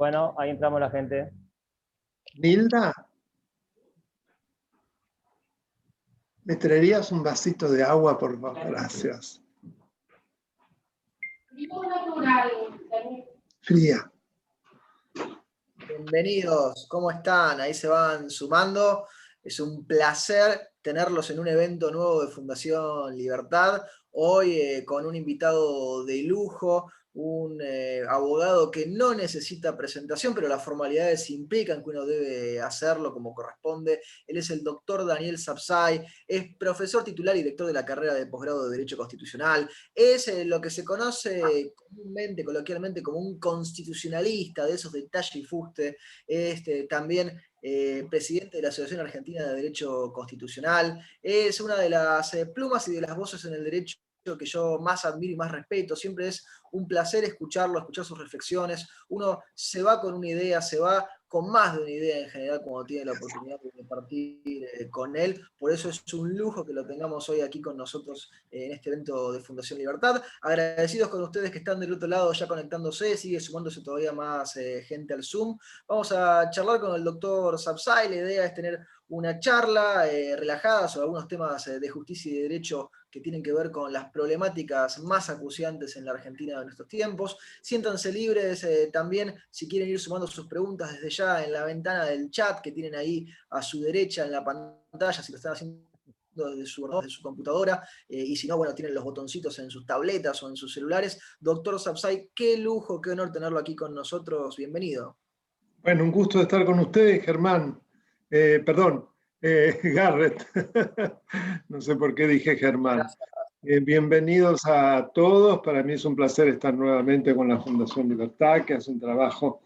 Bueno, ahí entramos la gente. Nilda, ¿me traerías un vasito de agua, por favor? Gracias. Fría. Bienvenidos, ¿cómo están? Ahí se van sumando. Es un placer tenerlos en un evento nuevo de Fundación Libertad. Hoy con un invitado de lujo, un abogado que no necesita presentación, pero las formalidades implican que uno debe hacerlo como corresponde. Él es el doctor Daniel Sapsay, es profesor titular y director de la carrera de posgrado de Derecho Constitucional. Es lo que se conoce comúnmente, coloquialmente, como un constitucionalista de esos de talle y fuste. También presidente de la Asociación Argentina de Derecho Constitucional. Es una de las plumas y de las voces en el derecho que yo más admiro y más respeto. Siempre es un placer escucharlo, escuchar sus reflexiones. Uno se va con una idea, se va con más de una idea en general cuando tiene la oportunidad de compartir con él. Por eso es un lujo que lo tengamos hoy aquí con nosotros en este evento de Fundación Libertad. Agradecidos con ustedes que están del otro lado ya conectándose, sigue sumándose todavía más gente al Zoom. Vamos a charlar con el doctor Sapsay. La idea es tener una charla relajada sobre algunos temas de justicia y de derecho que tienen que ver con las problemáticas más acuciantes en la Argentina de nuestros tiempos. Siéntanse libres también, si quieren ir sumando sus preguntas desde ya en la ventana del chat que tienen ahí a su derecha en la pantalla, si lo están haciendo desde su computadora, y si no, bueno, tienen los botoncitos en sus tabletas o en sus celulares. Doctor Sapsay, qué lujo, qué honor tenerlo aquí con nosotros. Bienvenido. Bueno, un gusto estar con ustedes, Germán. Garrett. No sé por qué dije Germán. Bienvenidos a todos. Para mí es un placer estar nuevamente con la Fundación Libertad, que hace un trabajo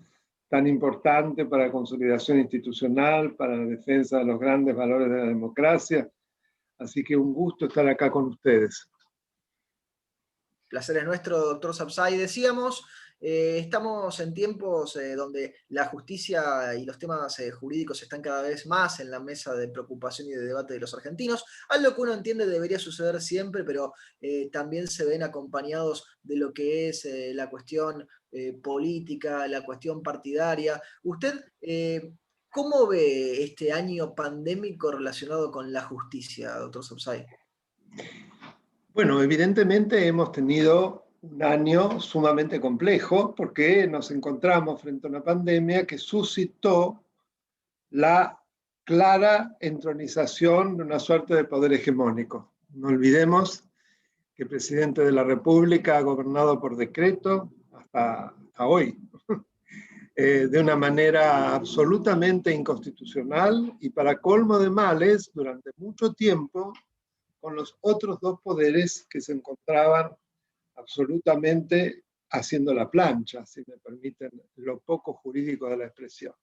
tan importante para la consolidación institucional, para la defensa de los grandes valores de la democracia. Así que un gusto estar acá con ustedes. Placer es nuestro, doctor Sapsay. Decíamos, estamos en tiempos donde la justicia y los temas jurídicos están cada vez más en la mesa de preocupación y de debate de los argentinos, algo que uno entiende debería suceder siempre, pero también se ven acompañados de lo que es la cuestión política, la cuestión partidaria. ¿Usted cómo ve este año pandémico relacionado con la justicia, doctor Sapsay? Bueno, evidentemente hemos tenido un año sumamente complejo porque nos encontramos frente a una pandemia que suscitó la clara entronización de una suerte de poder hegemónico. No olvidemos que el presidente de la República ha gobernado por decreto hasta hoy, de una manera absolutamente inconstitucional y para colmo de males, durante mucho tiempo, con los otros dos poderes que se encontraban absolutamente haciendo la plancha, si me permiten lo poco jurídico de la expresión.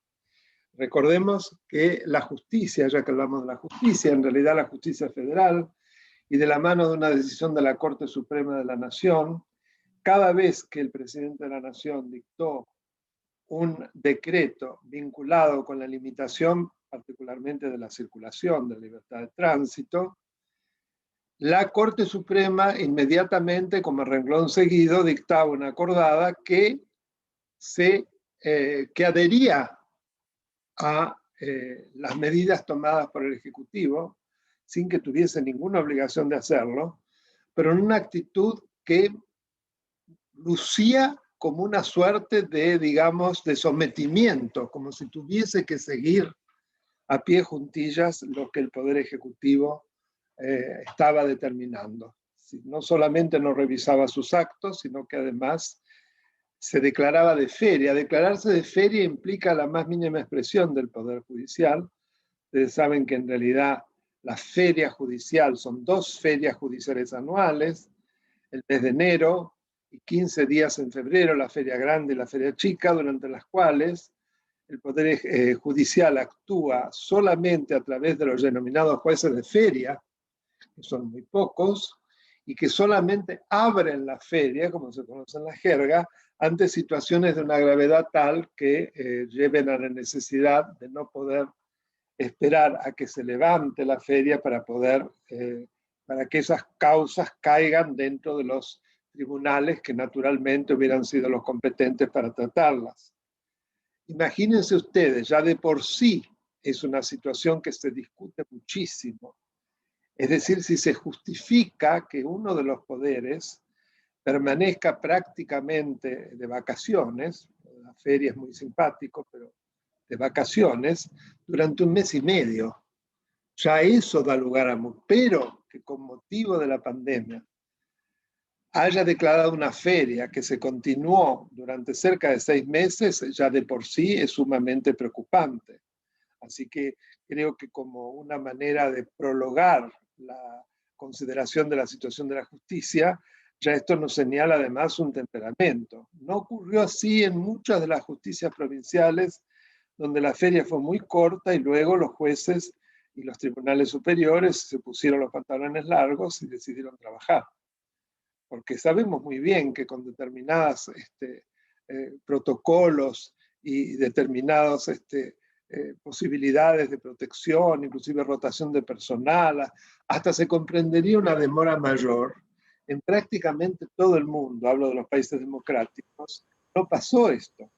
Recordemos que la justicia, ya que hablamos de la justicia, en realidad la justicia federal, y de la mano de una decisión de la Corte Suprema de la Nación, cada vez que el presidente de la Nación dictó un decreto vinculado con la limitación, particularmente de la circulación, de la libertad de tránsito, la Corte Suprema inmediatamente, como renglón seguido, dictaba una acordada que adhería a las medidas tomadas por el Ejecutivo, sin que tuviese ninguna obligación de hacerlo, pero en una actitud que lucía como una suerte de, digamos, de sometimiento, como si tuviese que seguir a pie juntillas lo que el Poder Ejecutivo estaba determinando. No solamente no revisaba sus actos, sino que además se declaraba de feria. Declararse de feria implica la más mínima expresión del Poder Judicial. Ustedes saben que en realidad la feria judicial son 2 ferias judiciales anuales, el mes de enero y 15 días en febrero, la feria grande y la feria chica, durante las cuales el Poder Judicial actúa solamente a través de los denominados jueces de feria, que son muy pocos, y que solamente abren la feria, como se conoce en la jerga, ante situaciones de una gravedad tal que lleven a la necesidad de no poder esperar a que se levante la feria para que esas causas caigan dentro de los tribunales que naturalmente hubieran sido los competentes para tratarlas. Imagínense ustedes, ya de por sí es una situación que se discute muchísimo. Es decir, si se justifica que uno de los poderes permanezca prácticamente de vacaciones, la feria es muy simpático, pero de vacaciones, durante un mes y medio. Ya eso da lugar a mucho, pero que con motivo de la pandemia haya declarado una feria que se continuó durante cerca de 6 meses, ya de por sí es sumamente preocupante. Así que creo que como una manera de prolongar la consideración de la situación de la justicia, ya esto nos señala además un temperamento. No ocurrió así en muchas de las justicias provinciales, donde la feria fue muy corta y luego los jueces y los tribunales superiores se pusieron los pantalones largos y decidieron trabajar. Porque sabemos muy bien que con determinados protocolos y determinadas posibilidades de protección, inclusive rotación de personal, hasta se comprendería una demora mayor. En prácticamente todo el mundo, hablo de los países democráticos, no pasó esto.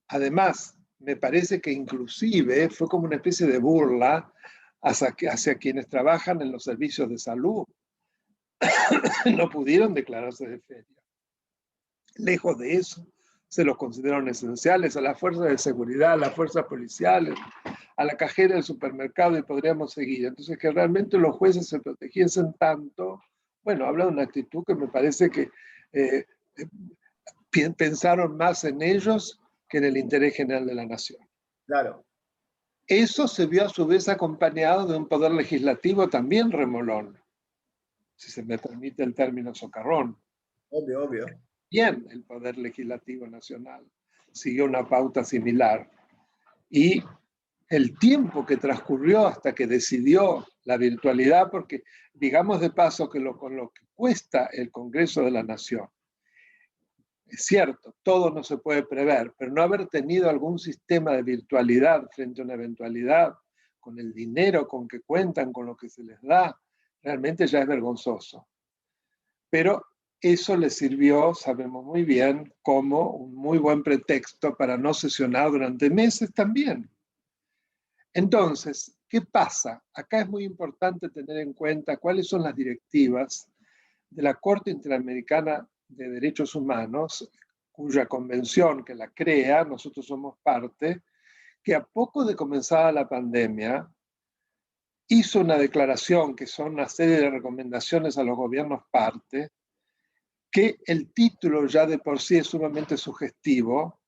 Además, me parece que inclusive fue como una especie de burla hacia quienes trabajan en los servicios de salud. No pudieron declararse de feria. Lejos de eso, se los consideraron esenciales a las fuerzas de seguridad, a las fuerzas policiales, a la cajera del supermercado y podríamos seguir. Entonces, que realmente los jueces se protegiesen tanto, bueno, habla de una actitud que me parece que pensaron más en ellos que en el interés general de la nación. Claro. Eso se vio a su vez acompañado de un poder legislativo también remolón, si se me permite el término socarrón. Obvio, obvio. Bien, el Poder Legislativo Nacional siguió una pauta similar. Y el tiempo que transcurrió hasta que decidió la virtualidad, porque digamos de paso que con lo que cuesta el Congreso de la Nación, es cierto, todo no se puede prever, pero no haber tenido algún sistema de virtualidad frente a una eventualidad, con el dinero con que cuentan, con lo que se les da, realmente ya es vergonzoso. Pero eso les sirvió, sabemos muy bien, como un muy buen pretexto para no sesionar durante meses también. Entonces, ¿qué pasa? Acá es muy importante tener en cuenta cuáles son las directivas de la Corte Interamericana de Derechos Humanos, cuya convención que la crea, nosotros somos parte, que a poco de comenzada la pandemia, hizo una declaración que son una serie de recomendaciones a los gobiernos parte, que el título ya de por sí es sumamente sugestivo,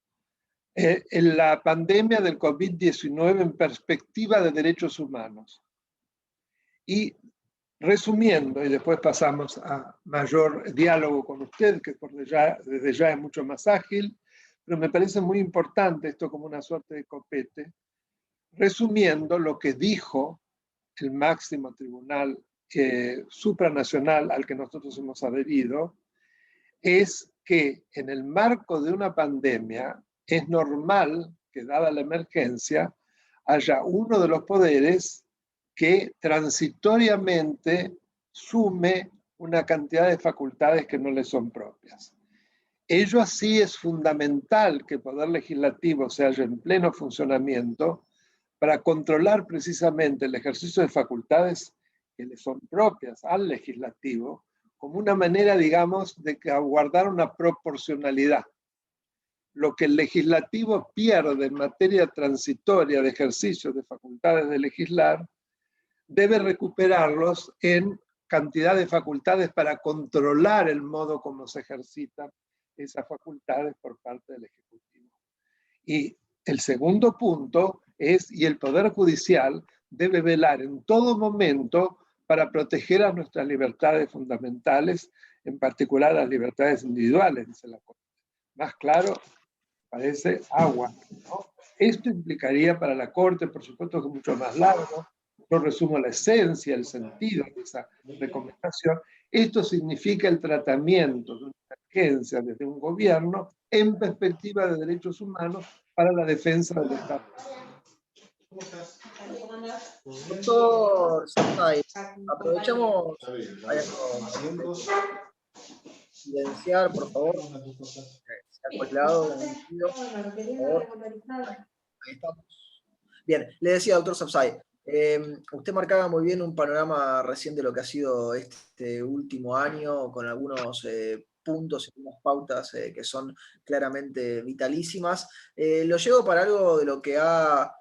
en la pandemia del COVID-19 en perspectiva de derechos humanos. Y resumiendo, y después pasamos a mayor diálogo con usted, que desde ya es mucho más ágil, pero me parece muy importante esto como una suerte de copete, resumiendo lo que dijo el máximo tribunal supranacional al que nosotros hemos adherido, es que en el marco de una pandemia es normal que, dada la emergencia, haya uno de los poderes que transitoriamente sume una cantidad de facultades que no le son propias. Ello así es fundamental que el Poder Legislativo se haya en pleno funcionamiento para controlar precisamente el ejercicio de facultades que le son propias al legislativo, como una manera, digamos, de guardar una proporcionalidad. Lo que el legislativo pierde en materia transitoria de ejercicio de facultades de legislar, debe recuperarlos en cantidad de facultades para controlar el modo como se ejercitan esas facultades por parte del Ejecutivo. Y el segundo punto es, y el Poder Judicial debe velar en todo momento para proteger a nuestras libertades fundamentales, en particular las libertades individuales, dice la Corte. Más claro, parece agua, ¿no? Esto implicaría para la Corte, por supuesto que mucho más largo. Yo resumo la esencia, el sentido de esa recomendación. Esto significa el tratamiento de una emergencia desde un gobierno en perspectiva de derechos humanos para la defensa del Estado. Doctor Santay, aprovechamos para silenciar, por favor. se ha colado un tío. Ahí estamos. Bien, le decía, doctor Sapsay, usted marcaba muy bien un panorama recién de lo que ha sido este último año, con algunos puntos y unas pautas que son claramente vitalísimas. Lo llevo para algo de lo que ha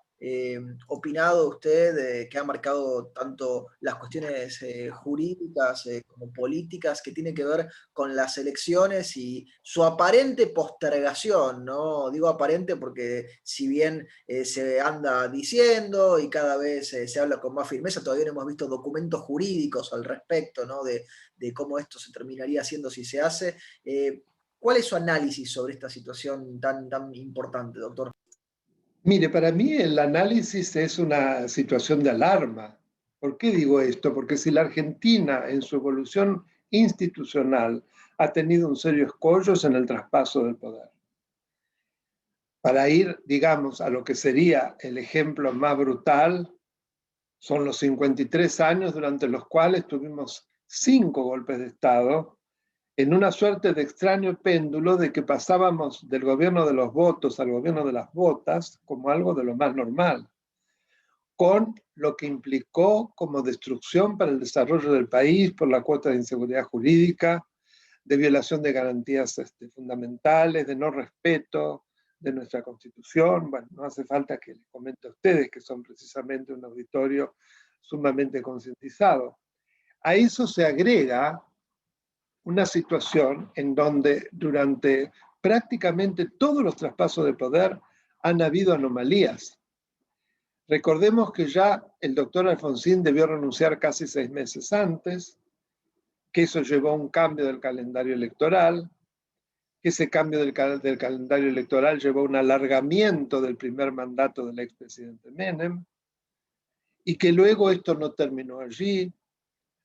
opinado usted, que ha marcado tanto las cuestiones jurídicas como políticas, que tiene que ver con las elecciones y su aparente postergación, ¿no? Digo aparente porque si bien se anda diciendo y cada vez se habla con más firmeza, todavía no hemos visto documentos jurídicos al respecto, ¿no? De cómo esto se terminaría haciendo si se hace. ¿Cuál es su análisis sobre esta situación tan importante, doctor? Mire, para mí el análisis es una situación de alarma. ¿Por qué digo esto? Porque si la Argentina en su evolución institucional ha tenido un serio escollos en el traspaso del poder, para ir, digamos, a lo que sería el ejemplo más brutal, son los 53 años durante los cuales tuvimos 5 golpes de Estado, en una suerte de extraño péndulo de que pasábamos del gobierno de los votos al gobierno de las botas como algo de lo más normal, con lo que implicó como destrucción para el desarrollo del país por la cuota de inseguridad jurídica, de violación de garantías fundamentales, de no respeto de nuestra Constitución. Bueno, no hace falta que les comente a ustedes que son precisamente un auditorio sumamente concientizado. A eso se agrega una situación en donde durante prácticamente todos los traspasos de poder han habido anomalías. Recordemos que ya el doctor Alfonsín debió renunciar casi 6 meses antes, que eso llevó a un cambio del calendario electoral, que ese cambio del calendario electoral llevó a un alargamiento del primer mandato del expresidente Menem, y que luego esto no terminó allí,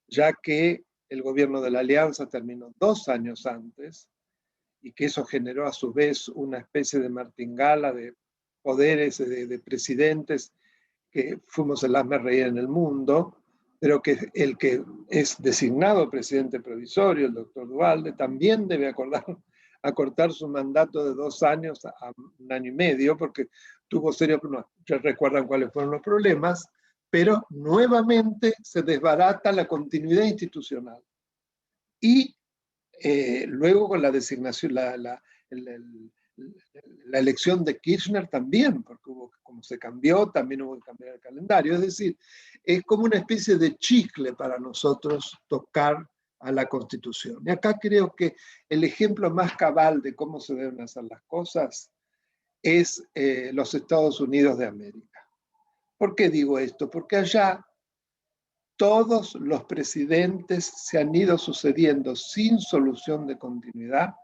ya que el gobierno de la Alianza terminó 2 años antes, y que eso generó a su vez una especie de martingala de poderes, de presidentes, que fuimos el hazmerreír en el mundo, pero que el que es designado presidente provisorio, el doctor Duhalde, también debe acortar su mandato de 2 años a 1 año y medio, porque tuvo serios problemas. Ya recuerdan cuáles fueron los problemas, pero nuevamente se desbarata la continuidad institucional. Y luego con la designación, la elección de Kirchner también, porque como se cambió, también hubo que cambiar el calendario. Es decir, es como una especie de chicle para nosotros tocar a la Constitución. Y acá creo que el ejemplo más cabal de cómo se deben hacer las cosas es los Estados Unidos de América. ¿Por qué digo esto? Porque allá todos los presidentes se han ido sucediendo sin solución de continuidad,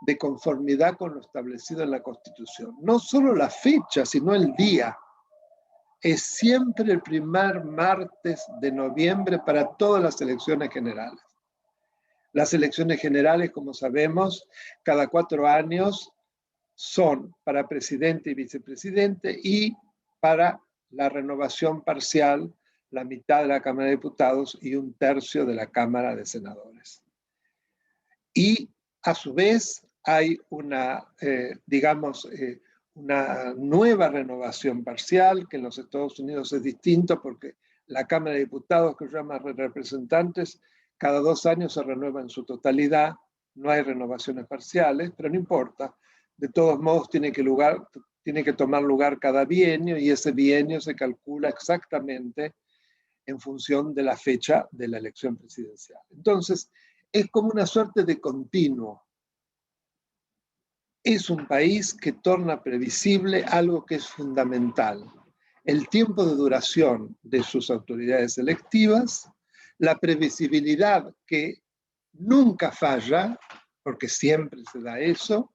de conformidad con lo establecido en la Constitución. No solo la fecha, sino el día. Es siempre el primer martes de noviembre para todas las elecciones generales. Las elecciones generales, como sabemos, cada 4 años son para presidente y vicepresidente, y para la renovación parcial, la mitad de la Cámara de Diputados y 1/3 de la Cámara de Senadores. Y a su vez hay una, una nueva renovación parcial, que en los Estados Unidos es distinto porque la Cámara de Diputados, que se llama representantes, cada 2 años se renueva en su totalidad, no hay renovaciones parciales, pero no importa. De todos modos tiene que tomar lugar cada bienio, y ese bienio se calcula exactamente en función de la fecha de la elección presidencial. Entonces, es como una suerte de continuo. Es un país que torna previsible algo que es fundamental: el tiempo de duración de sus autoridades electivas, la previsibilidad que nunca falla, porque siempre se da eso,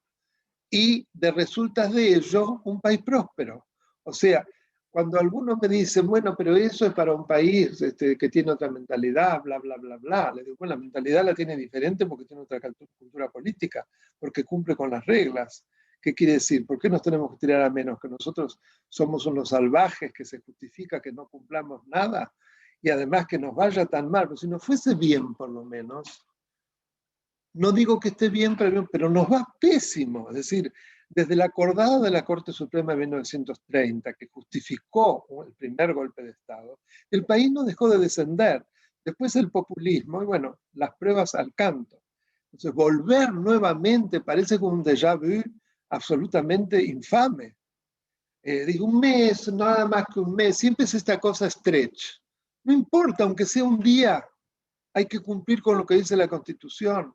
y de resultas de ello un país próspero. O sea, cuando algunos me dicen, bueno, pero eso es para un país que tiene otra mentalidad, bla, bla, bla, bla, le digo, bueno, la mentalidad la tiene diferente porque tiene otra cultura política, porque cumple con las reglas. ¿Qué quiere decir? ¿Por qué nos tenemos que tirar a menos? ¿Que nosotros somos unos salvajes que se justifica que no cumplamos nada? Y además que nos vaya tan mal, pero si nos fuese bien por lo menos, No digo que esté bien, pero nos va pésimo. Es decir, desde el acordado de la Corte Suprema de 1930, que justificó el primer golpe de Estado, el país no dejó de descender. Después el populismo, y bueno, las pruebas al canto. Entonces, volver nuevamente parece como un déjà vu absolutamente infame. Digo, un mes, nada más que un mes, siempre es esta cosa stretch. No importa, aunque sea un día, hay que cumplir con lo que dice la Constitución.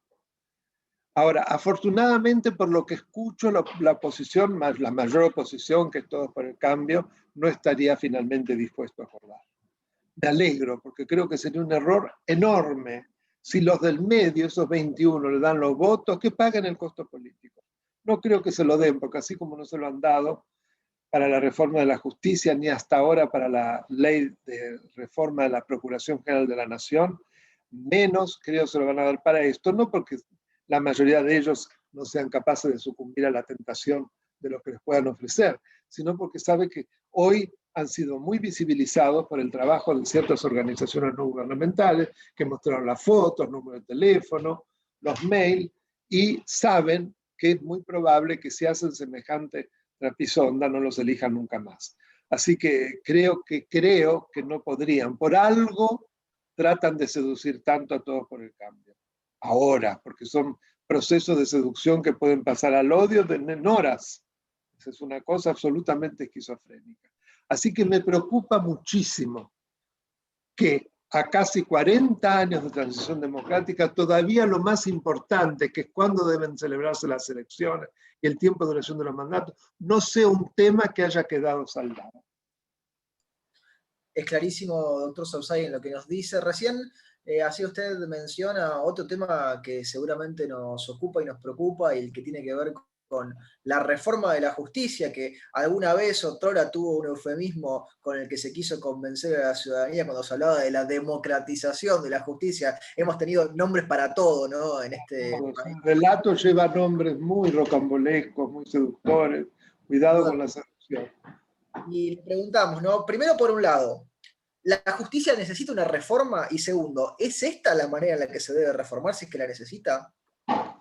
Ahora, afortunadamente, por lo que escucho, la oposición, la mayor oposición, que es Todos por el Cambio, no estaría finalmente dispuesto a acordar. Me alegro, porque creo que sería un error enorme si los del medio, esos 21, le dan los votos, que paguen el costo político. No creo que se lo den, porque así como no se lo han dado para la reforma de la justicia, ni hasta ahora para la ley de reforma de la Procuración General de la Nación, menos creo se lo van a dar para esto, no porque la mayoría de ellos no sean capaces de sucumbir a la tentación de lo que les puedan ofrecer, sino porque sabe que hoy han sido muy visibilizados por el trabajo de ciertas organizaciones no gubernamentales que mostraron las fotos, número de teléfono, los mails, y saben que es muy probable que si hacen semejante trapisonda no los elijan nunca más. Así que creo que no podrían. Por algo tratan de seducir tanto a Todos por el Cambio. Ahora, porque son procesos de seducción que pueden pasar al odio en horas. Esa es una cosa absolutamente esquizofrénica. Así que me preocupa muchísimo que a casi 40 años de transición democrática, todavía lo más importante, que es cuándo deben celebrarse las elecciones y el tiempo de duración de los mandatos, no sea un tema que haya quedado saldado. Es clarísimo, doctor Sausay, en lo que nos dice. Recién así usted menciona otro tema que seguramente nos ocupa y nos preocupa, y el que tiene que ver con la reforma de la justicia, que alguna vez otrora tuvo un eufemismo con el que se quiso convencer a la ciudadanía cuando se hablaba de la democratización de la justicia. Hemos tenido nombres para todo, ¿no? En este país. El relato lleva nombres muy rocambolescos, muy seductores. Cuidado con la seducción. Y le preguntamos, ¿no? Primero, por un lado, ¿la justicia necesita una reforma? Y segundo, ¿es esta la manera en la que se debe reformar si es que la necesita?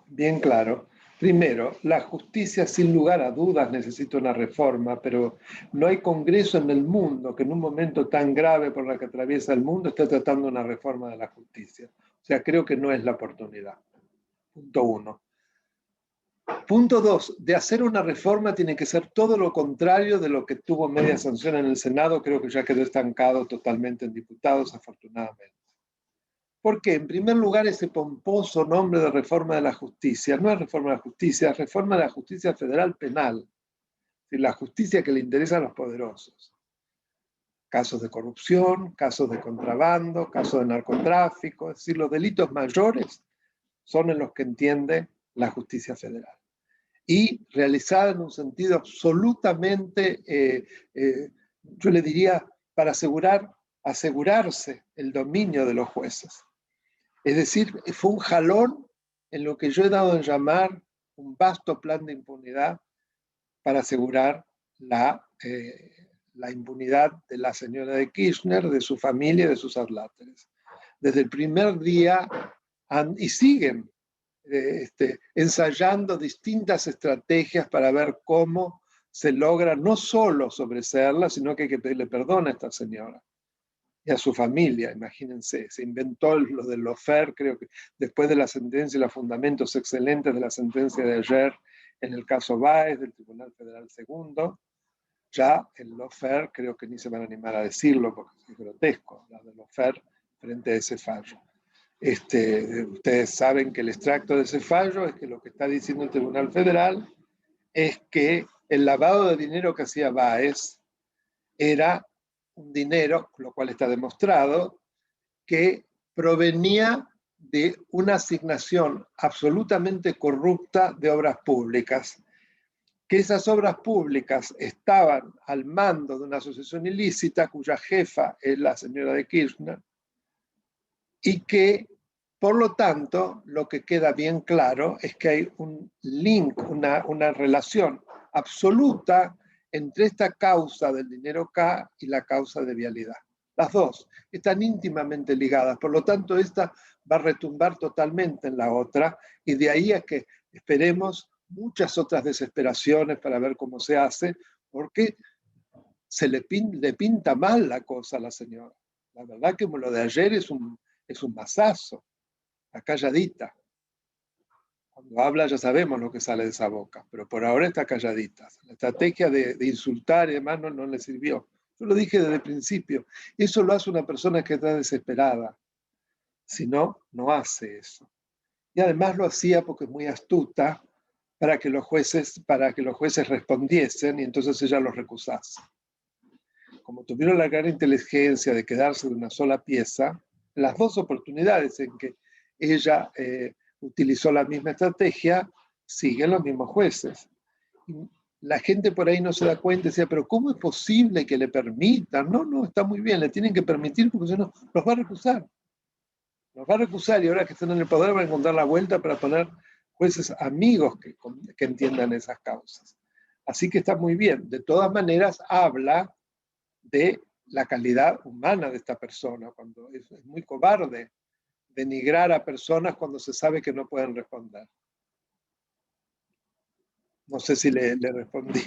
Bien claro. Primero, la justicia sin lugar a dudas necesita una reforma, pero no hay congreso en el mundo que en un momento tan grave por la que atraviesa el mundo esté tratando una reforma de la justicia. O sea, creo que no es la oportunidad. Punto uno. Punto dos, de hacer una reforma tiene que ser todo lo contrario de lo que tuvo media sanción en el Senado. Creo que ya quedó estancado totalmente en diputados, afortunadamente. Porque, en primer lugar, ese pomposo nombre de reforma de la justicia no es reforma de la justicia, es reforma de la justicia federal penal, es la justicia que le interesa a los poderosos. Casos de corrupción, casos de contrabando, casos de narcotráfico, es decir, los delitos mayores son en los que entiende la justicia federal. Y realizada en un sentido absolutamente, yo le diría, para asegurarse el dominio de los jueces. Es decir, fue un jalón en lo que yo he dado en llamar un vasto plan de impunidad para asegurar la impunidad de la señora de Kirchner, de su familia y de sus adláteres. Desde el primer día y siguen ensayando distintas estrategias para ver cómo se logra no solo sobreseerla, sino que hay que pedirle perdón a esta señora y a su familia, imagínense, se inventó lo del lawfare, creo que después de la sentencia y los fundamentos excelentes de la sentencia de ayer en el caso Báez del Tribunal Federal Segundo, ya el lawfare creo que ni se van a animar a decirlo porque es grotesco, la del lawfare frente a ese fallo. Ustedes saben que el extracto de ese fallo es que lo que está diciendo el Tribunal Federal es que el lavado de dinero que hacía Báez era un dinero, lo cual está demostrado, que provenía de una asignación absolutamente corrupta de obras públicas, que esas obras públicas estaban al mando de una asociación ilícita cuya jefa es la señora de Kirchner, y que, por lo tanto, lo que queda bien claro es que hay un link, una relación absoluta entre esta causa del dinero K y la causa de vialidad. Las dos están íntimamente ligadas, por lo tanto, esta va a retumbar totalmente en la otra, y de ahí a que esperemos muchas otras desesperaciones para ver cómo se hace, porque le pinta mal la cosa a la señora. La verdad que lo de ayer es un masazo, está calladita. Cuando habla ya sabemos lo que sale de esa boca, pero por ahora está calladita. La estrategia de insultar y demás no le sirvió. Yo lo dije desde el principio, eso lo hace una persona que está desesperada. Si no, no hace eso. Y además lo hacía porque es muy astuta para que los jueces respondiesen y entonces ella los recusase. Como tuvieron la gran inteligencia de quedarse de una sola pieza, las dos oportunidades en que ella utilizó la misma estrategia, siguen los mismos jueces. Y la gente por ahí no se da cuenta y decía, pero ¿cómo es posible que le permitan? No, está muy bien, le tienen que permitir porque si no, los va a recusar. Los va a recusar y ahora que están en el poder van a encontrar la vuelta para poner jueces amigos que entiendan esas causas. Así que está muy bien. De todas maneras, habla de la calidad humana de esta persona, cuando es muy cobarde denigrar a personas cuando se sabe que no pueden responder. No sé si le respondí.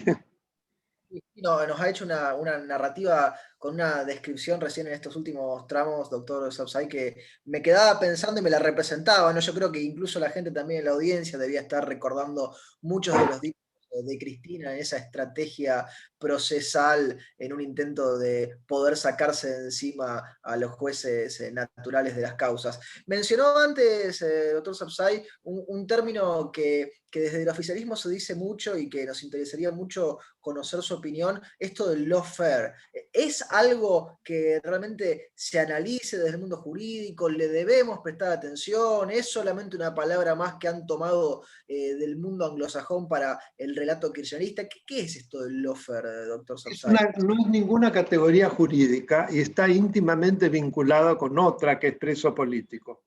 No, nos ha hecho una narrativa con una descripción recién en estos últimos tramos, doctor Sapsay, que me quedaba pensando y me la representaba, ¿no? Yo creo que incluso la gente también en la audiencia debía estar recordando muchos de los dichos de Cristina en esa estrategia procesal, en un intento de poder sacarse de encima a los jueces naturales de las causas. Mencionó antes, doctor Sapsay, un término que desde el oficialismo se dice mucho y que nos interesaría mucho conocer su opinión, esto del lawfare. ¿Es algo que realmente se analice desde el mundo jurídico? ¿Le debemos prestar atención? ¿Es solamente una palabra más que han tomado del mundo anglosajón para el relato kirchnerista? ¿Qué es esto del lawfare, doctor Sapsay? No es ninguna categoría jurídica y está íntimamente vinculada con otra que es preso político,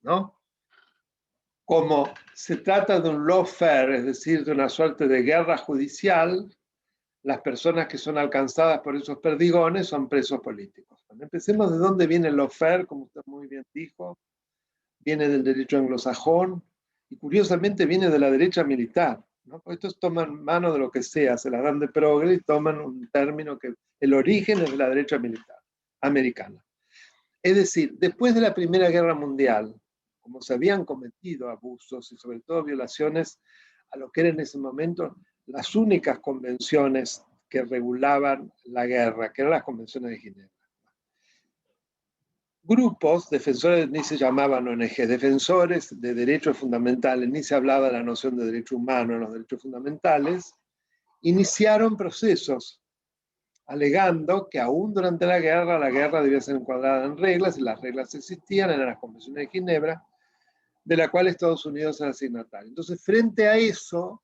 ¿no? Como se trata de un lawfare, es decir, de una suerte de guerra judicial, las personas que son alcanzadas por esos perdigones son presos políticos. Bueno, empecemos de dónde viene el lawfare, como usted muy bien dijo, viene del derecho anglosajón y curiosamente viene de la derecha militar, ¿no? Pues estos toman mano de lo que sea, se las dan de progre y toman un término que el origen es de la derecha militar americana. Es decir, después de la Primera Guerra Mundial, como se habían cometido abusos y sobre todo violaciones a lo que eran en ese momento las únicas convenciones que regulaban la guerra, que eran las convenciones de Ginebra. Grupos, defensores, ni se llamaban ONG, defensores de derechos fundamentales, ni se hablaba de la noción de derecho humano en los derechos fundamentales, iniciaron procesos alegando que aún durante la guerra debía ser encuadrada en reglas, y las reglas existían, eran las convenciones de Ginebra, de la cual Estados Unidos era signatario. Entonces, frente a eso,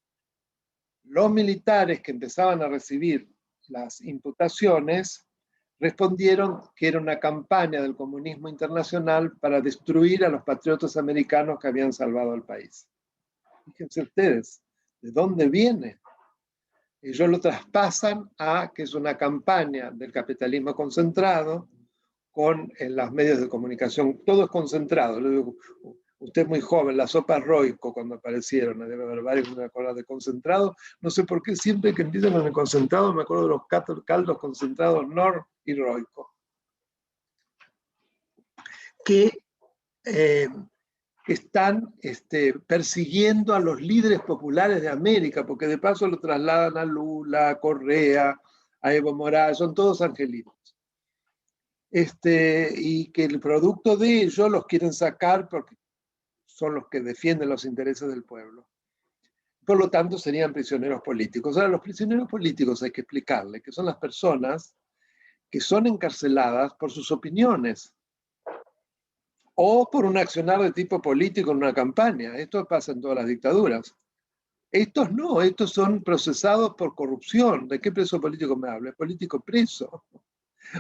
los militares que empezaban a recibir las imputaciones respondieron que era una campaña del comunismo internacional para destruir a los patriotas americanos que habían salvado al país. Fíjense ustedes, ¿de dónde viene? Ellos lo traspasan a que es una campaña del capitalismo concentrado con en los medios de comunicación, todo es concentrado. Usted es muy joven, la sopa Roico cuando aparecieron, debe haber varios que me acuerdo de concentrado. No sé por qué siempre que empiezan con el concentrado me acuerdo de los caldos concentrados Nor y Roico. Que están persiguiendo a los líderes populares de América, porque de paso lo trasladan a Lula, a Correa, a Evo Morales, son todos angelitos. Y que el producto de ellos los quieren sacar porque son los que defienden los intereses del pueblo. Por lo tanto, serían prisioneros políticos. Ahora, los prisioneros políticos hay que explicarle que son las personas que son encarceladas por sus opiniones o por un accionar de tipo político en una campaña. Esto pasa en todas las dictaduras. Estos no, estos son procesados por corrupción. ¿De qué preso político me habla? Es político preso.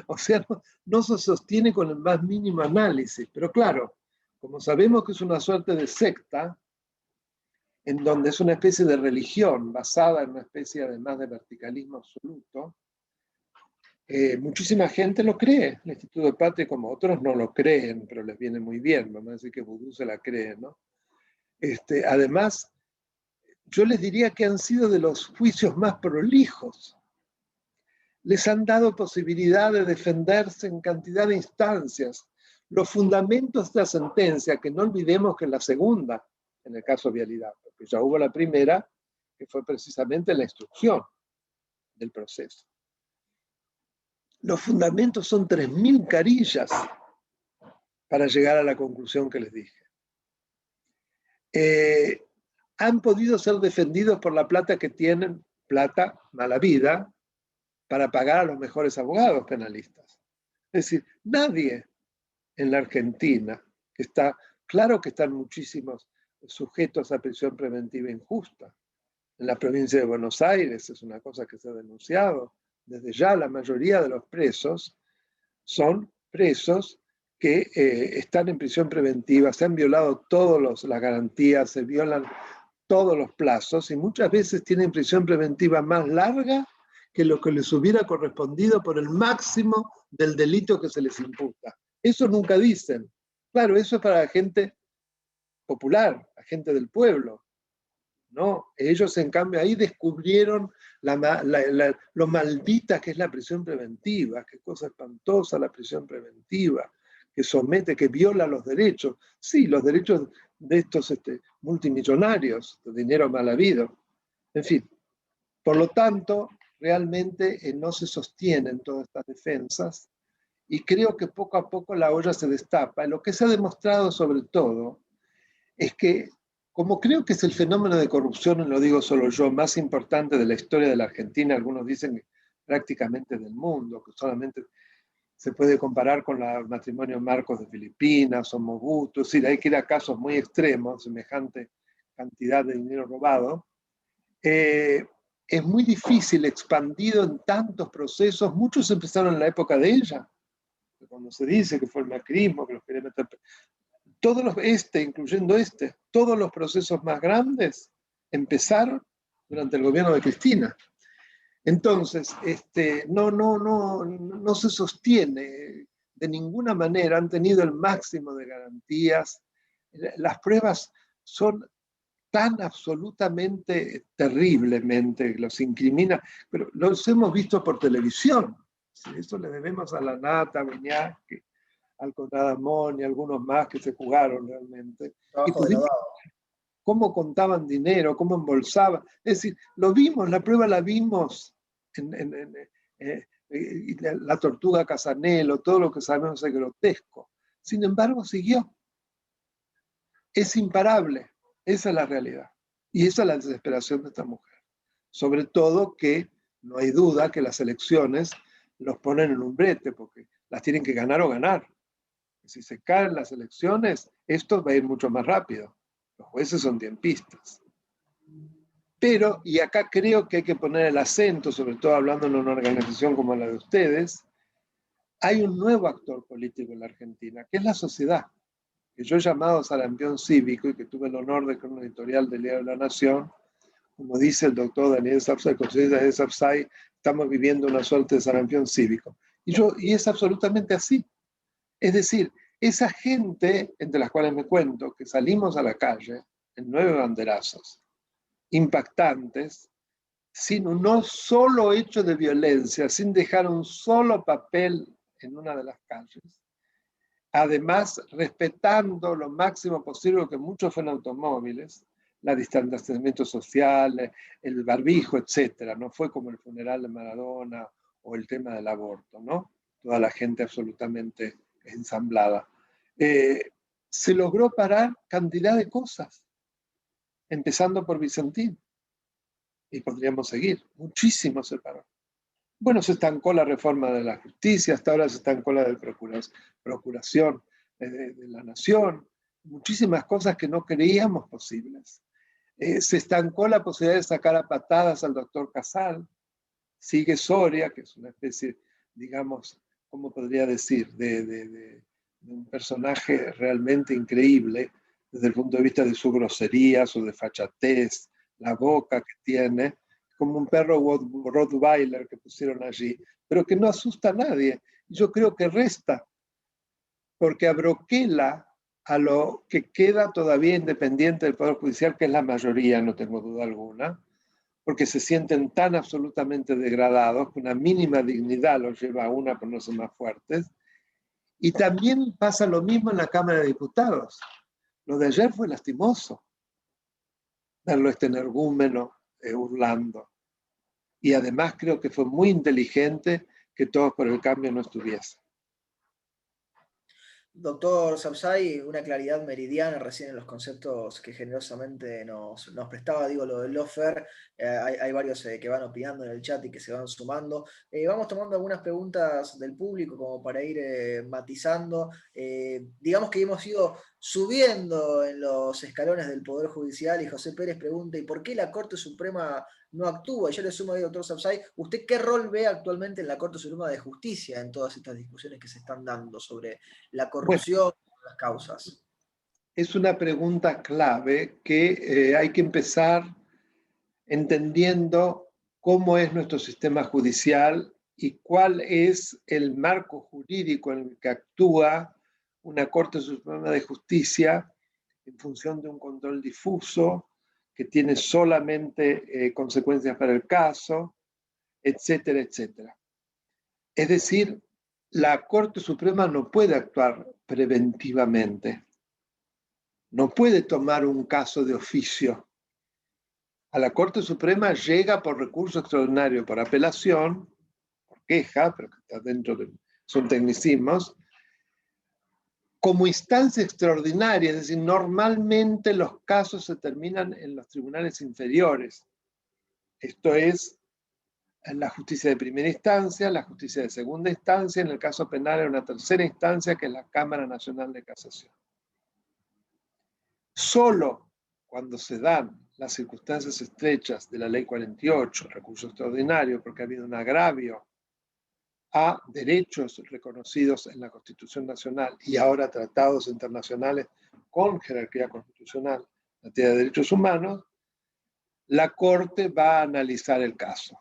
O sea, no se sostiene con el más mínimo análisis. Pero claro, como sabemos que es una suerte de secta, en donde es una especie de religión basada en una especie además de verticalismo absoluto, Muchísima gente lo cree, el Instituto de Patria, como otros no lo creen, pero les viene muy bien, vamos a decir que Vudú se la cree, ¿no? Además, yo les diría que han sido de los juicios más prolijos. Les han dado posibilidad de defenderse en cantidad de instancias. Los fundamentos de la sentencia, que no olvidemos que la segunda, en el caso de Vialidad, porque ya hubo la primera, que fue precisamente la instrucción del proceso. Los fundamentos son 3.000 carillas para llegar a la conclusión que les dije. Han podido ser defendidos por la plata que tienen, plata, mala vida, para pagar a los mejores abogados penalistas. Es decir, nadie en la Argentina, que está, claro que están muchísimos sujetos a prisión preventiva injusta. En la provincia de Buenos Aires es una cosa que se ha denunciado. Desde ya la mayoría de los presos son presos que están en prisión preventiva, se han violado todas las garantías, se violan todos los plazos y muchas veces tienen prisión preventiva más larga que lo que les hubiera correspondido por el máximo del delito que se les imputa. Eso nunca dicen. Claro, eso es para la gente popular, la gente del pueblo. ¿No? Ellos, en cambio, ahí descubrieron lo maldita que es la prisión preventiva, qué cosa espantosa la prisión preventiva, que somete, que viola los derechos. Sí, los derechos de estos multimillonarios, de dinero mal habido. En fin, por lo tanto, realmente no se sostienen todas estas defensas y creo que poco a poco la olla se destapa. Lo que se ha demostrado sobre todo es que, como creo que es el fenómeno de corrupción, y lo digo solo yo, más importante de la historia de la Argentina, algunos dicen que prácticamente del mundo, que solamente se puede comparar con el matrimonio Marcos de Filipinas o Mobutu, es decir, hay que ir a casos muy extremos, semejante cantidad de dinero robado. Es muy difícil, expandido en tantos procesos, muchos empezaron en la época de ella, cuando se dice que fue el macrismo, que los quería meter. Incluyendo todos los procesos más grandes empezaron durante el gobierno de Cristina. Entonces, no se sostiene de ninguna manera, han tenido el máximo de garantías. Las pruebas son tan absolutamente, terriblemente, los incrimina, pero los hemos visto por televisión. Eso le debemos a la Nata, a Viñas, al Conradamón y algunos más que se jugaron realmente. Y pudimos cómo contaban dinero, cómo embolsaban. Es decir, lo vimos, la prueba la vimos la tortuga Casanelo, todo lo que sabemos es grotesco. Sin embargo, siguió. Es imparable. Esa es la realidad. Y esa es la desesperación de esta mujer. Sobre todo que no hay duda que las elecciones los ponen en un brete, porque las tienen que ganar o ganar. Si se caen las elecciones, esto va a ir mucho más rápido. Los jueces son tiempistas. Pero, y acá creo que hay que poner el acento, sobre todo hablando en una organización como la de ustedes, hay un nuevo actor político en la Argentina, que es la sociedad, que yo he llamado sarampión cívico y que tuve el honor de que en un editorial del Diario de la Nación, como dice el doctor Daniel Sapsay, el consejero Daniel Sapsay, estamos viviendo una suerte de sarampión cívico. Y es absolutamente así. Es decir, esa gente, entre las cuales me cuento, que salimos a la calle en 9 banderazos, impactantes, sin un solo hecho de violencia, sin dejar un solo papel en una de las calles, además respetando lo máximo posible, que muchos fueron automóviles, el distanciamiento social, el barbijo, etc. No fue como el funeral de Maradona o el tema del aborto, ¿no? Toda la gente absolutamente ensamblada. Se logró parar cantidad de cosas, empezando por Vicentín. Y podríamos seguir. Muchísimo se paró. Bueno, se estancó la reforma de la justicia, hasta ahora se estancó la de procuración de la nación. Muchísimas cosas que no creíamos posibles. Se estancó la posibilidad de sacar a patadas al doctor Casal. Sigue Soria, que es una especie, digamos, ¿cómo podría decir? De un personaje realmente increíble desde el punto de vista de su grosería, su desfachatez, la boca que tiene, como un perro Rottweiler que pusieron allí, pero que no asusta a nadie. Yo creo que resta, porque abroquela a lo que queda todavía independiente del Poder Judicial, que es la mayoría, no tengo duda alguna, porque se sienten tan absolutamente degradados que una mínima dignidad los lleva a una ponerse más fuertes. Y también pasa lo mismo en la Cámara de Diputados. Lo de ayer fue lastimoso, verlo este energúmeno hurlando. Y además creo que fue muy inteligente que Todos por el Cambio no estuviese. Doctor Sapsay, una claridad meridiana recién en los conceptos que generosamente nos prestaba, digo, lo del lawfare. Hay varios que van opinando en el chat y que se van sumando. Vamos tomando algunas preguntas del público como para ir matizando. Digamos que hemos ido subiendo en los escalones del Poder Judicial y José Pérez pregunta, ¿y por qué la Corte Suprema no actúa? Y yo le sumo ahí, doctor Sapsay, ¿usted qué rol ve actualmente en la Corte Suprema de Justicia en todas estas discusiones que se están dando sobre la corrupción, bueno, las causas? Es una pregunta clave que hay que empezar entendiendo cómo es nuestro sistema judicial y cuál es el marco jurídico en el que actúa una Corte Suprema de Justicia en función de un control difuso que tiene solamente consecuencias para el caso, etcétera, etcétera. Es decir, la Corte Suprema no puede actuar preventivamente, no puede tomar un caso de oficio. A la Corte Suprema llega por recurso extraordinario, por apelación, por queja, pero que está dentro de, son tecnicismos, como instancia extraordinaria, es decir, normalmente los casos se terminan en los tribunales inferiores. Esto es en la justicia de primera instancia, la justicia de segunda instancia, en el caso penal en una tercera instancia, que es la Cámara Nacional de Casación. Solo cuando se dan las circunstancias estrechas de la Ley 48, recurso extraordinario, porque ha habido un agravio a derechos reconocidos en la Constitución Nacional y ahora tratados internacionales con jerarquía constitucional en materia de derechos humanos, la Corte va a analizar el caso.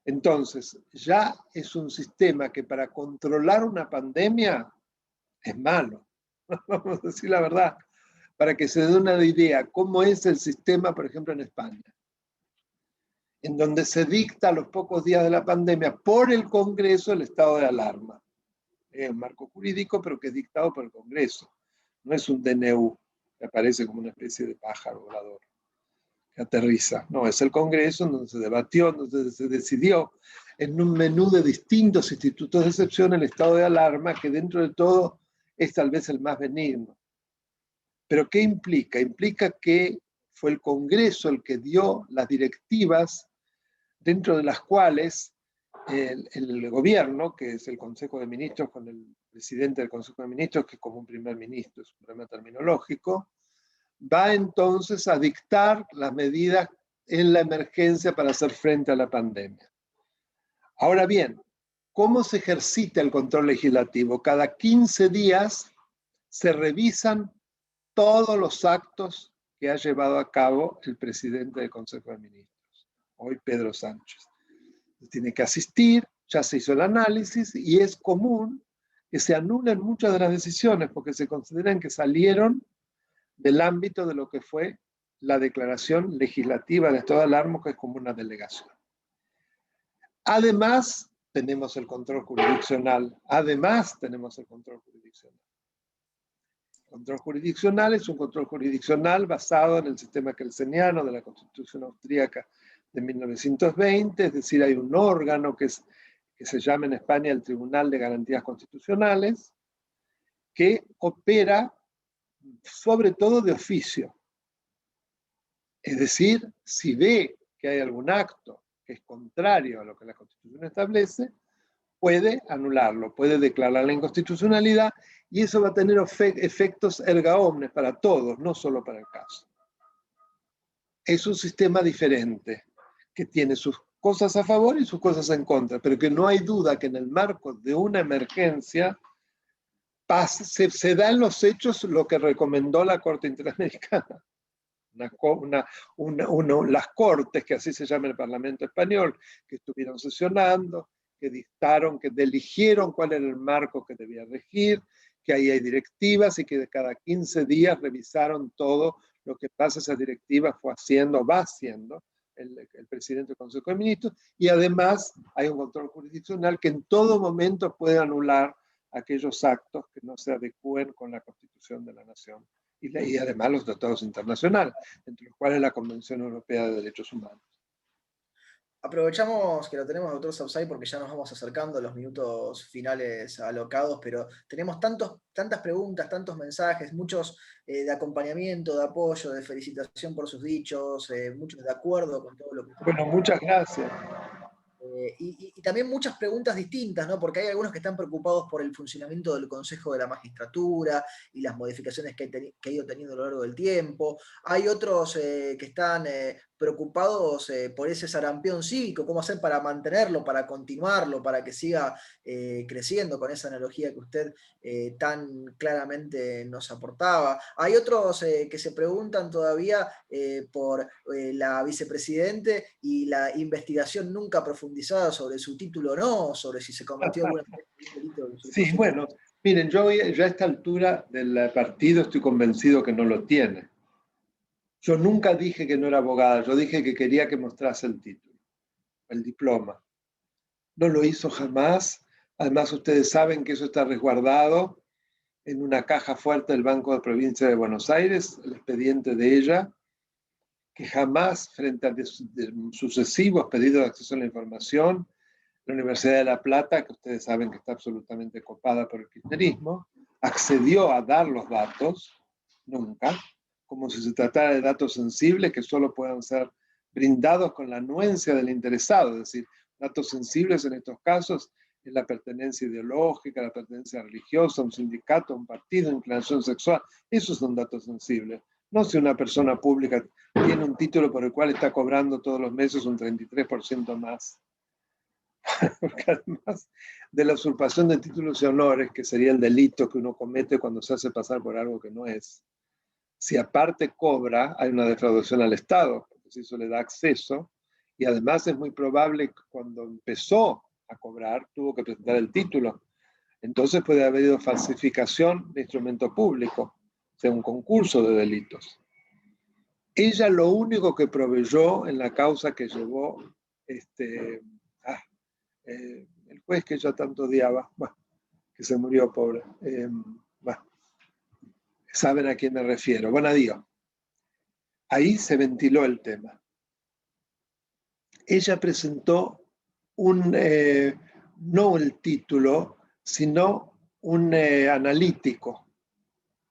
Entonces, ya es un sistema que para controlar una pandemia es malo. Vamos a decir la verdad, para que se dé una idea cómo es el sistema, por ejemplo, en España, en donde se dicta a los pocos días de la pandemia por el Congreso el estado de alarma. Es un marco jurídico, pero que es dictado por el Congreso. No es un DNU que aparece como una especie de pájaro volador que aterriza. No, es el Congreso en donde se debatió, en donde se decidió en un menú de distintos institutos de excepción el estado de alarma, que dentro de todo es tal vez el más benigno. ¿Pero qué implica? Implica que fue el Congreso el que dio las directivas dentro de las cuales el gobierno, que es el Consejo de Ministros con el presidente del Consejo de Ministros, que es como un primer ministro, es un problema terminológico, va entonces a dictar las medidas en la emergencia para hacer frente a la pandemia. Ahora bien, ¿cómo se ejercita el control legislativo? Cada 15 días se revisan todos los actos que ha llevado a cabo el presidente del Consejo de Ministros, hoy Pedro Sánchez. Tiene que asistir, ya se hizo el análisis y es común que se anulen muchas de las decisiones porque se consideran que salieron del ámbito de lo que fue la declaración legislativa de estado de alarma, que es como una delegación. Además, tenemos el control jurisdiccional. El control jurisdiccional es un control jurisdiccional basado en el sistema kelseniano de la Constitución austríaca de 1920, es decir, hay un órgano que se llama en España el Tribunal de Garantías Constitucionales, que opera sobre todo de oficio. Es decir, si ve que hay algún acto que es contrario a lo que la Constitución establece, puede anularlo, puede declarar la inconstitucionalidad y eso va a tener efectos erga omnes para todos, no solo para el caso. Es un sistema diferente que tiene sus cosas a favor y sus cosas en contra, pero que no hay duda que en el marco de una emergencia se da en los hechos lo que recomendó la Corte Interamericana. las Cortes, que así se llama el Parlamento español, que estuvieron sesionando, que dictaron, que eligieron cuál era el marco que debía regir, que ahí hay directivas y que cada 15 días revisaron todo lo que pasa. Esa directiva va haciendo el presidente del Consejo de Ministros, y además hay un control jurisdiccional que en todo momento puede anular aquellos actos que no se adecúen con la Constitución de la Nación y además los tratados internacionales, entre los cuales la Convención Europea de Derechos Humanos. Aprovechamos que lo tenemos, doctor Sauzay, porque ya nos vamos acercando a los minutos finales alocados, pero tenemos tantas preguntas, tantos mensajes, muchos de acompañamiento, de apoyo, de felicitación por sus dichos, muchos de acuerdo con todo lo que... Bueno, muchas gracias. Y también muchas preguntas distintas, ¿no? Porque hay algunos que están preocupados por el funcionamiento del Consejo de la Magistratura y las modificaciones que ha ido teniendo a lo largo del tiempo. Hay otros que están preocupados por ese sarampión cívico, cómo hacer para mantenerlo, para continuarlo, para que siga creciendo con esa analogía que usted tan claramente nos aportaba. Hay otros que se preguntan todavía por la vicepresidente y la investigación nunca profundizada sobre su título o no, sobre si se cometió algún delito. Sí, bueno, miren, yo ya a esta altura del partido estoy convencido que no lo tiene. Yo nunca dije que no era abogada, yo dije que quería que mostrase el título, el diploma. No lo hizo jamás. Además, ustedes saben que eso está resguardado en una caja fuerte del Banco de Provincia de Buenos Aires, el expediente de ella, que jamás, frente a sucesivos pedidos de acceso a la información, la Universidad de La Plata, que ustedes saben que está absolutamente copada por el kirchnerismo, accedió a dar los datos, nunca, como si se tratara de datos sensibles que solo puedan ser brindados con la anuencia del interesado, es decir, datos sensibles en estos casos es la pertenencia ideológica, la pertenencia religiosa, un sindicato, un partido, inclinación sexual, esos son datos sensibles. No si una persona pública tiene un título por el cual está cobrando todos los meses un 33% más. Porque además de la usurpación de títulos y honores, que sería el delito que uno comete cuando se hace pasar por algo que no es, si aparte cobra, hay una defraudación al Estado, porque si eso le da acceso, y además es muy probable que cuando empezó a cobrar tuvo que presentar el título. Entonces puede haber habido falsificación de instrumento público, o sea, un concurso de delitos. Ella lo único que proveyó en la causa que llevó el juez que ella tanto odiaba, bueno, que se murió pobre, bueno, saben a quién me refiero, Bonadío. Ahí se ventiló el tema. Ella presentó no el título, sino un analítico.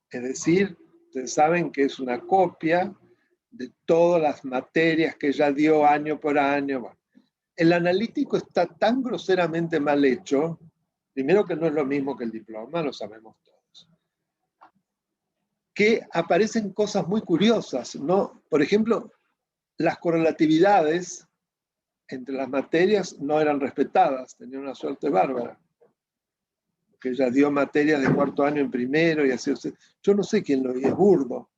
Es decir, ustedes saben que es una copia de todas las materias que ella dio año por año. Bueno, el analítico está tan groseramente mal hecho, primero que no es lo mismo que el diploma, lo sabemos todos, que aparecen cosas muy curiosas, ¿no? Por ejemplo, las correlatividades entre las materias no eran respetadas, tenían una suerte bárbara, porque ella dio materias de cuarto año en primero y así. Yo no sé quién lo es burdo.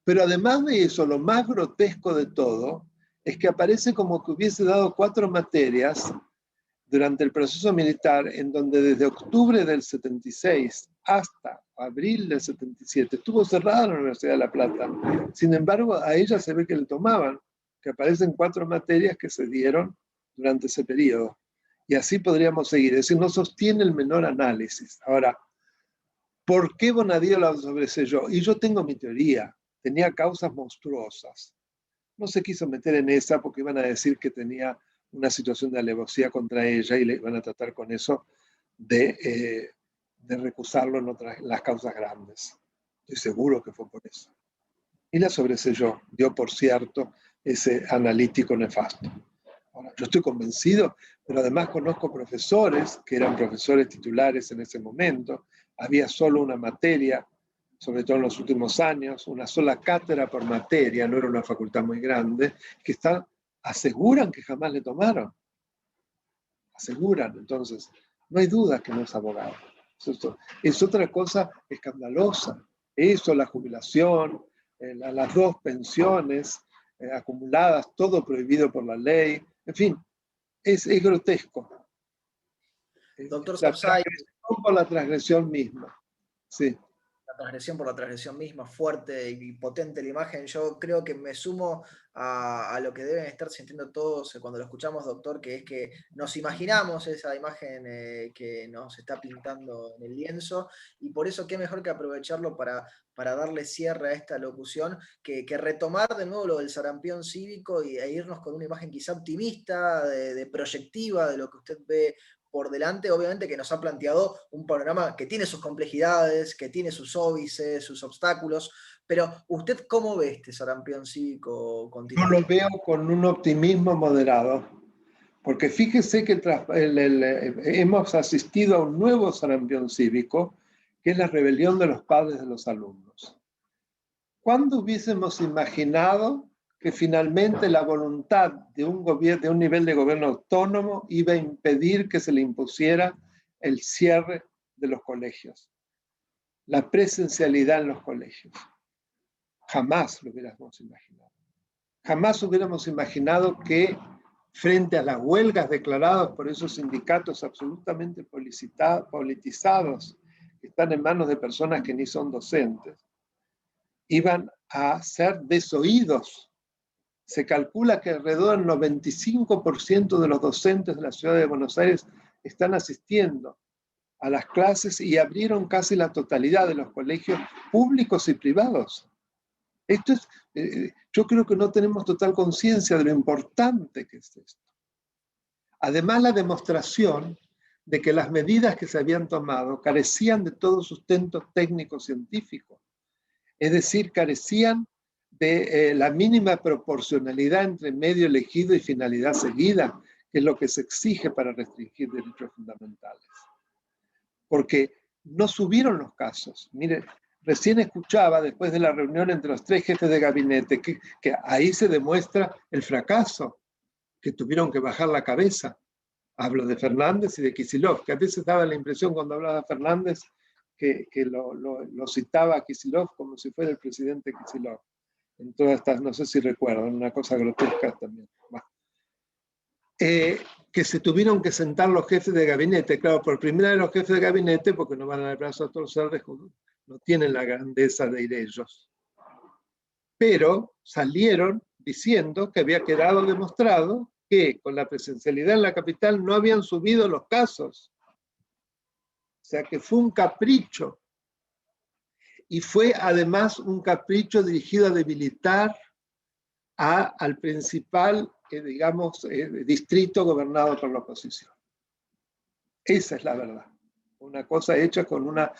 Pero además de eso, lo más grotesco de todo es que aparece como que hubiese dado 4 materias durante el proceso militar, en donde desde octubre del 76 hasta abril del 77 estuvo cerrada la Universidad de La Plata. Sin embargo, a ella se ve que le tomaban, que aparecen 4 materias que se dieron durante ese periodo. Y así podríamos seguir. Es decir, no sostiene el menor análisis. Ahora, ¿por qué Bonadío la sobreseyó? Y yo tengo mi teoría. Tenía causas monstruosas. No se quiso meter en esa porque iban a decir que tenía una situación de alevosía contra ella y le iban a tratar con eso de recusarlo en las causas grandes. Estoy seguro que fue por eso. Y la sobreseyó, dio por cierto ese analítico nefasto. Ahora, yo estoy convencido, pero además conozco profesores que eran profesores titulares en ese momento. Había solo una materia, sobre todo en los últimos años, una sola cátedra por materia, no era una facultad muy grande, que aseguran que jamás le tomaron. Aseguran, entonces, no hay duda que no es abogado. Es otra cosa escandalosa. Eso, la jubilación, las 2 pensiones acumuladas, todo prohibido por la ley, en fin, es grotesco. Doctor La Sapsay, transgresión por la transgresión misma. Sí. la transgresión por la transgresión misma, fuerte y potente la imagen. Yo creo que me sumo a lo que deben estar sintiendo todos cuando lo escuchamos, doctor, que es que nos imaginamos esa imagen que nos está pintando en el lienzo, y por eso qué mejor que aprovecharlo para darle cierre a esta locución, que retomar de nuevo lo del sarampión cívico e irnos con una imagen quizá optimista, de proyectiva, de lo que usted ve por delante. Obviamente que nos ha planteado un panorama que tiene sus complejidades, que tiene sus óbices, sus obstáculos, pero ¿usted cómo ve este sarampión cívico Yo continuo? lo veo con un optimismo moderado, porque fíjese que hemos asistido a un nuevo sarampión cívico, que es la rebelión de los padres de los alumnos. ¿Cuándo hubiésemos imaginado que finalmente la voluntad de un nivel de gobierno autónomo iba a impedir que se le impusiera el cierre de los colegios, la presencialidad en los colegios? Jamás lo hubiéramos imaginado. Jamás hubiéramos imaginado que frente a las huelgas declaradas por esos sindicatos absolutamente politizados, que están en manos de personas que ni son docentes, iban a ser desoídos. Se calcula que alrededor del 95% de los docentes de la ciudad de Buenos Aires están asistiendo a las clases y abrieron casi la totalidad de los colegios públicos y privados. Esto es, yo creo que no tenemos total conciencia de lo importante que es esto. Además, la demostración de que las medidas que se habían tomado carecían de todo sustento técnico-científico. Es decir, carecían de la mínima proporcionalidad entre medio elegido y finalidad seguida, que es lo que se exige para restringir derechos fundamentales. Porque no subieron los casos. Mire, recién escuchaba, después de la reunión entre los 3 jefes de gabinete, que ahí se demuestra el fracaso, que tuvieron que bajar la cabeza. Hablo de Fernández y de Kicillof, que a veces daba la impresión cuando hablaba de Fernández que lo citaba a Kicillof como si fuera el presidente Kicillof. En todas estas, no sé si recuerdan, una cosa grotesca también. Bueno. Que se tuvieron que sentar los jefes de gabinete. Claro, por primera vez los jefes de gabinete, porque no van a dar brazo a torcer, no tienen la grandeza de ir ellos. Pero salieron diciendo que había quedado demostrado que con la presencialidad en la capital no habían subido los casos. O sea que fue un capricho. Y fue además un capricho dirigido a debilitar al principal, digamos, distrito gobernado por la oposición. Esa es la verdad. Una cosa hecha con una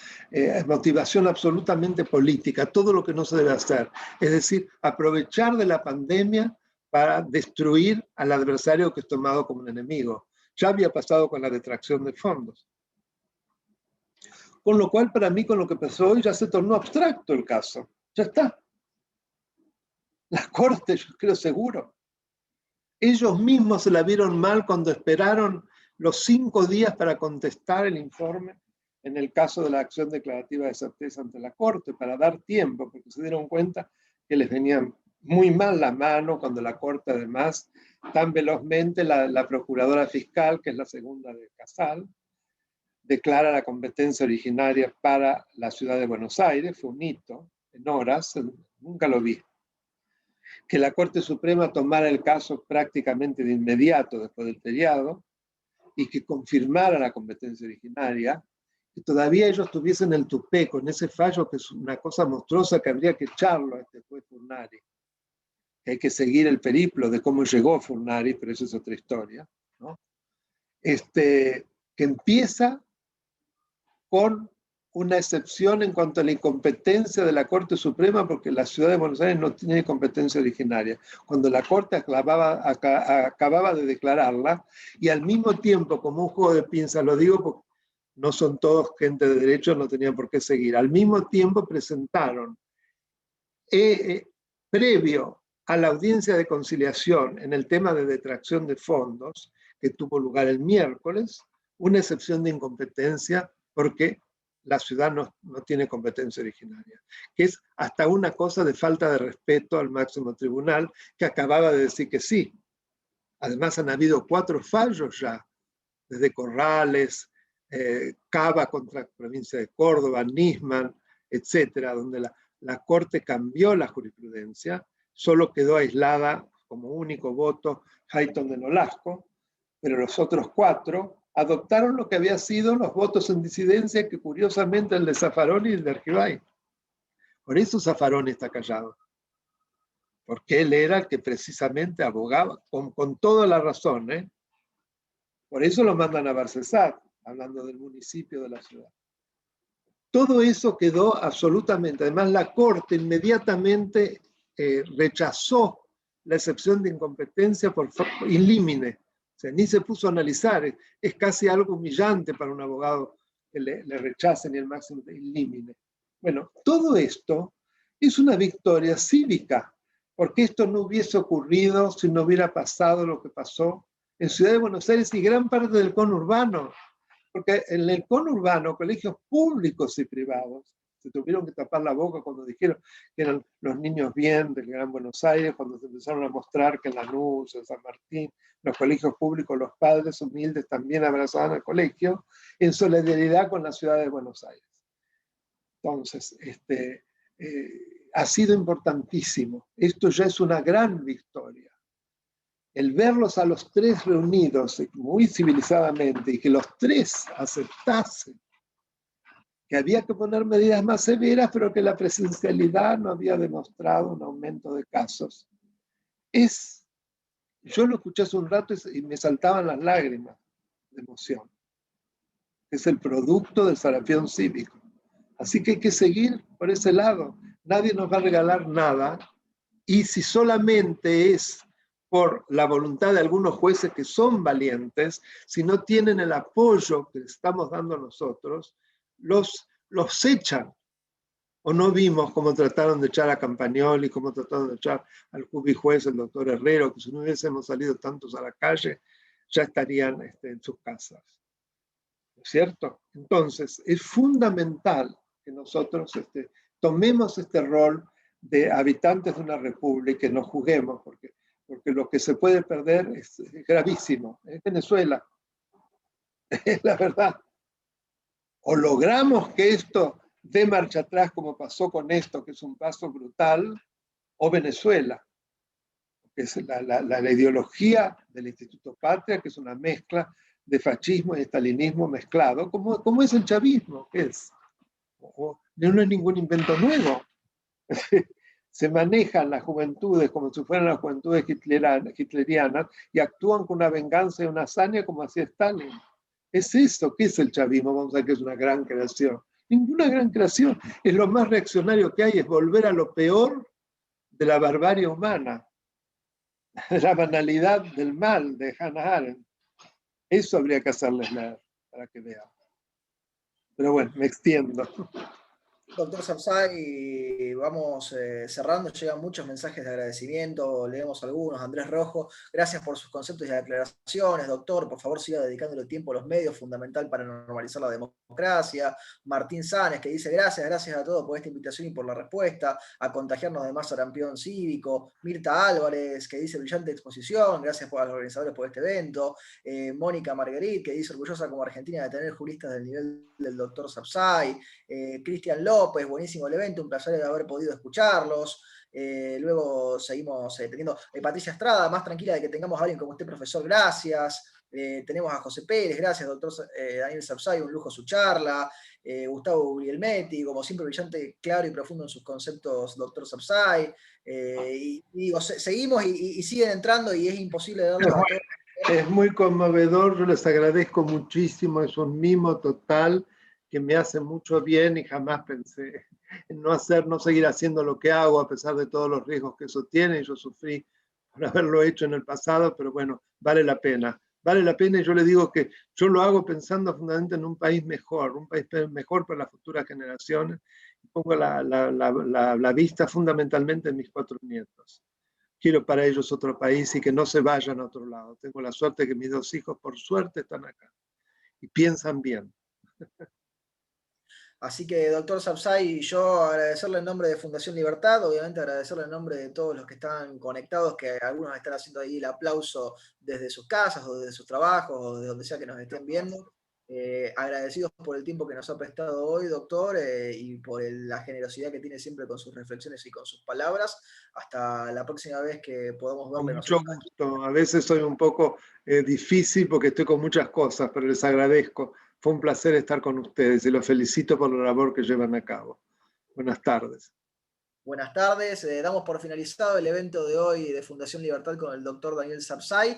motivación absolutamente política, todo lo que no se debe hacer. Es decir, aprovechar de la pandemia para destruir al adversario que es tomado como un enemigo. Ya había pasado con la detracción de fondos. Con lo cual, para mí, con lo que pasó hoy, ya se tornó abstracto el caso. Ya está. La Corte, yo creo seguro. Ellos mismos se la vieron mal cuando esperaron los 5 días para contestar el informe en el caso de la acción declarativa de certeza ante la Corte, para dar tiempo, porque se dieron cuenta que les venían muy mal la mano cuando la Corte, además, tan velozmente, la Procuradora Fiscal, que es la segunda de Casal, declara la competencia originaria para la ciudad de Buenos Aires. Fue un hito en horas, nunca lo vi. Que la Corte Suprema tomara el caso prácticamente de inmediato después del feriado y que confirmara la competencia originaria, que todavía ellos tuviesen el tupé con ese fallo, que es una cosa monstruosa, que habría que echarlo a este juez Furnari. Hay que seguir el periplo de cómo llegó Furnari, pero eso es otra historia, ¿no? Que empieza con una excepción en cuanto a la incompetencia de la Corte Suprema, porque la ciudad de Buenos Aires no tiene competencia originaria. Cuando la Corte acababa de declararla, y al mismo tiempo, como un juego de pinzas, lo digo porque no son todos gente de derecho, no tenían por qué seguir, al mismo tiempo presentaron, previo a la audiencia de conciliación en el tema de detracción de fondos, que tuvo lugar el miércoles, una excepción de incompetencia porque la ciudad no tiene competencia originaria, que es hasta una cosa de falta de respeto al máximo tribunal, que acababa de decir que sí. Además han habido 4 fallos ya, desde Corrales, Cava contra la provincia de Córdoba, Nisman, etcétera, donde la Corte cambió la jurisprudencia, solo quedó aislada como único voto Hayton de Nolasco, pero los otros 4 adoptaron lo que había sido los votos en disidencia, que curiosamente el de Zaffaroni y el de Argibay. Por eso Zaffaroni está callado, porque él era el que precisamente abogaba, con toda la razón, ¿eh? Por eso lo mandan a Barcesat, hablando del municipio de la ciudad. Todo eso quedó absolutamente, además la Corte inmediatamente rechazó la excepción de incompetencia por in limine, o sea, ni se puso a analizar, es casi algo humillante para un abogado que le rechacen el máximo de in limine. Bueno, todo esto es una victoria cívica, porque esto no hubiese ocurrido si no hubiera pasado lo que pasó en Ciudad de Buenos Aires y gran parte del conurbano, porque en el conurbano, colegios públicos y privados se tuvieron que tapar la boca cuando dijeron que eran los niños bien del Gran Buenos Aires, cuando se empezaron a mostrar que en Lanús, en San Martín, los colegios públicos, los padres humildes también abrazaban al colegio, en solidaridad con la ciudad de Buenos Aires. Entonces, ha sido importantísimo. Esto ya es una gran victoria. El verlos a los 3 reunidos muy civilizadamente y que los 3 aceptasen que había que poner medidas más severas, pero que la presencialidad no había demostrado un aumento de casos. Yo lo escuché hace un rato y me saltaban las lágrimas de emoción. Es el producto del sarampión cívico. Así que hay que seguir por ese lado. Nadie nos va a regalar nada. Y si solamente es por la voluntad de algunos jueces que son valientes, si no tienen el apoyo que les estamos dando nosotros, los echan. O no vimos cómo trataron de echar a Campagnoli, cómo trataron de echar al juez, el doctor Herrero, que si no hubiésemos salido tantos a la calle, ya estarían en sus casas. ¿No es cierto? Entonces, es fundamental que nosotros tomemos este rol de habitantes de una república y nos juguemos, porque lo que se puede perder es gravísimo. Es Venezuela, es la verdad. O logramos que esto dé marcha atrás, como pasó con esto, que es un paso brutal, o Venezuela, que es la ideología del Instituto Patria, que es una mezcla de fascismo y estalinismo mezclado, como es el chavismo, que es. No es ningún invento nuevo. Se manejan las juventudes como si fueran las juventudes hitlerianas y actúan con una venganza y una hazaña como hacía Stalin. Es eso, ¿qué es el chavismo? Vamos a ver que es una gran creación. Ninguna gran creación. Es lo más reaccionario que hay, es volver a lo peor de la barbarie humana, de la banalidad del mal de Hannah Arendt. Eso habría que hacerles leer para que vean. Pero bueno, me extiendo. Doctor Sapsay, vamos cerrando, llegan muchos mensajes de agradecimiento, leemos algunos. Andrés Rojo, gracias por sus conceptos y aclaraciones, doctor, por favor siga dedicándole tiempo a los medios, fundamental para normalizar la democracia. Martín Sáenz, que dice gracias a todos por esta invitación y por la respuesta, a contagiarnos de más sarampión cívico. Mirta Álvarez, que dice brillante exposición, gracias a los organizadores por este evento. Mónica Marguerite, que dice orgullosa como argentina de tener juristas del nivel del doctor Sapsay. Cristian López, buenísimo el evento, un placer de haber podido escucharlos. Luego seguimos teniendo Patricia Estrada, más tranquila de que tengamos a alguien como usted, profesor, gracias. Tenemos a José Pérez, gracias, doctor Daniel Sapsay, un lujo su charla. Gustavo Guglielmetti, como siempre brillante, claro y profundo en sus conceptos, doctor Sapsay. Y digo, seguimos y siguen entrando y es imposible darlos a todos. Es muy conmovedor, yo les agradezco muchísimo, es un mimo total que me hace mucho bien y jamás pensé en no seguir haciendo lo que hago a pesar de todos los riesgos que eso tiene. Y yo sufrí por haberlo hecho en el pasado, pero bueno, vale la pena. Vale la pena y yo le digo que yo lo hago pensando fundamentalmente en un país mejor para las futuras generaciones. Y pongo la vista fundamentalmente en mis 4 nietos. Quiero para ellos otro país y que no se vayan a otro lado. Tengo la suerte que mis 2 hijos, por suerte, están acá y piensan bien. Así que, doctor Sapsay, yo agradecerle en nombre de Fundación Libertad, obviamente agradecerle en nombre de todos los que están conectados, que algunos están haciendo ahí el aplauso desde sus casas o desde sus trabajos o de donde sea que nos estén viendo. Agradecidos por el tiempo que nos ha prestado hoy, doctor, y por la generosidad que tiene siempre con sus reflexiones y con sus palabras. Hasta la próxima vez que podamos Con verle mucho nosotros. gusto. A veces soy un poco difícil porque estoy con muchas cosas, pero les agradezco. Fue un placer estar con ustedes y los felicito por la labor que llevan a cabo. Buenas tardes. Buenas tardes, damos por finalizado el evento de hoy de Fundación Libertad con el doctor Daniel Sapsay.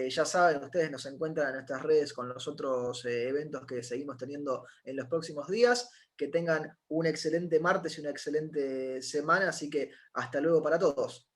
Ya saben, ustedes nos encuentran en nuestras redes con los otros eventos que seguimos teniendo en los próximos días. Que tengan un excelente martes y una excelente semana, así que hasta luego para todos.